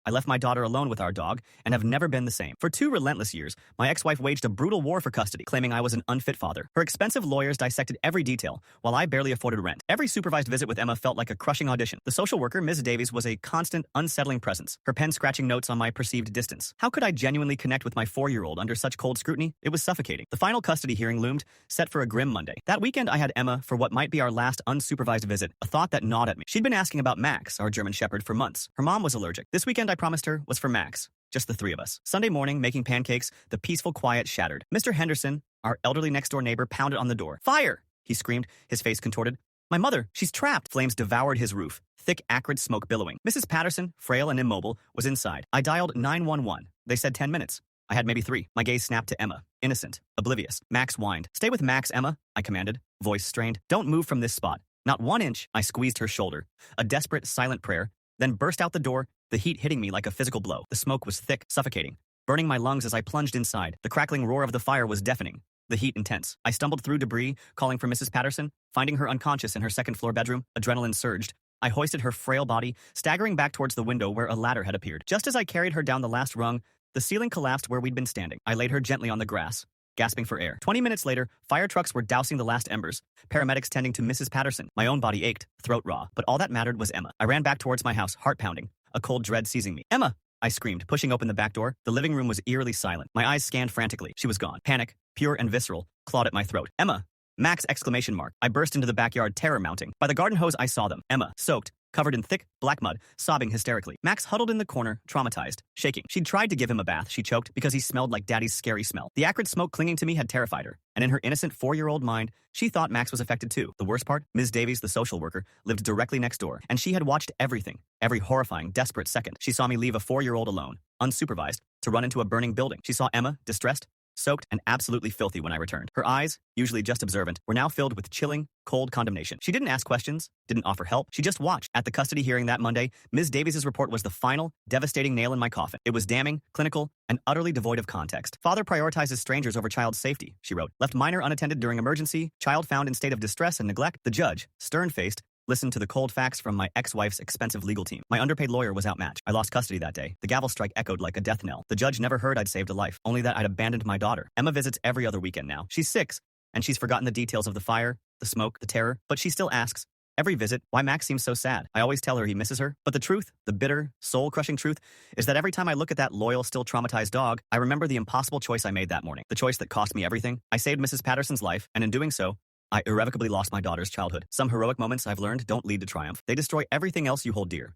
I left my daughter alone with our dog and have never been the same. For 2 relentless years, my ex-wife waged a brutal war for custody, claiming I was an unfit father. Her expensive lawyers dissected every detail, while I barely afforded rent. Every supervised visit with Emma felt like a crushing audition. The social worker, Ms. Davies, was a constant, unsettling presence, her pen scratching notes on my perceived distance. How could I genuinely connect with my 4-year-old under such cold scrutiny? It was suffocating. The final custody hearing loomed, set for a grim Monday. That weekend, I had Emma for what might be our last unsupervised visit, a thought that gnawed at me. She'd been asking about Max, our German Shepherd, for months. Her mom was allergic. This weekend, I promised her, was for Max. Just the 3 of us. Sunday morning, making pancakes, the peaceful quiet shattered. Mr. Henderson, our elderly next-door neighbor, pounded on the door. "Fire!" he screamed, his face contorted. "My mother, she's trapped!" Flames devoured his roof, thick, acrid smoke billowing. Mrs. Patterson, frail and immobile, was inside. I dialed 911. They said 10 minutes. I had maybe 3. My gaze snapped to Emma. Innocent. Oblivious. Max whined. "Stay with Max, Emma," I commanded, voice strained. "Don't move from this spot. Not 1 inch." I squeezed her shoulder. A desperate, silent prayer, then burst out the door, the heat hitting me like a physical blow. The smoke was thick, suffocating, burning my lungs as I plunged inside. The crackling roar of the fire was deafening, the heat intense. I stumbled through debris, calling for Mrs. Patterson, finding her unconscious in her second-floor bedroom. Adrenaline surged. I hoisted her frail body, staggering back towards the window where a ladder had appeared. Just as I carried her down the last rung, the ceiling collapsed where we'd been standing. I laid her gently on the grass, gasping for air. 20 minutes later, fire trucks were dousing the last embers, paramedics tending to Mrs. Patterson. My own body ached, throat raw, but all that mattered was Emma. I ran back towards my house, heart pounding, a cold dread seizing me. "Emma!" I screamed, pushing open the back door. The living room was eerily silent. My eyes scanned frantically. She was gone. Panic, pure and visceral, clawed at my throat. "Emma!" Max! Exclamation mark. I burst into the backyard, terror mounting. By the garden hose, I saw them. Emma, soaked, covered in thick, black mud, sobbing hysterically. Max huddled in the corner, traumatized, shaking. She'd tried to give him a bath, she choked, because he smelled like Daddy's scary smell. The acrid smoke clinging to me had terrified her, and in her innocent 4-year-old mind, she thought Max was affected too. The worst part? Ms. Davies, the social worker, lived directly next door, and she had watched everything, every horrifying, desperate second. She saw me leave a 4-year-old alone, unsupervised, to run into a burning building. She saw Emma, distressed, soaked, and absolutely filthy when I returned. Her eyes, usually just observant, were now filled with chilling, cold condemnation. She didn't ask questions, didn't offer help. She just watched. At the custody hearing that Monday, Ms. Davies' report was the final, devastating nail in my coffin. It was damning, clinical, and utterly devoid of context. "Father prioritizes strangers over child's safety," she wrote. "Left minor unattended during emergency, child found in state of distress and neglect." The judge, stern-faced, listened to the cold facts from my ex-wife's expensive legal team. My underpaid lawyer was outmatched. I lost custody that day. The gavel strike echoed like a death knell. The judge never heard I'd saved a life, only that I'd abandoned my daughter. Emma visits every other weekend now. She's 6, and she's forgotten the details of the fire, the smoke, the terror, but she still asks, every visit, why Max seems so sad. I always tell her he misses her, but the truth, the bitter, soul-crushing truth, is that every time I look at that loyal, still traumatized dog, I remember the impossible choice I made that morning, the choice that cost me everything. I saved Mrs. Patterson's life, and in doing so, I irrevocably lost my daughter's childhood. Some heroic moments, I've learned, don't lead to triumph. They destroy everything else you hold dear.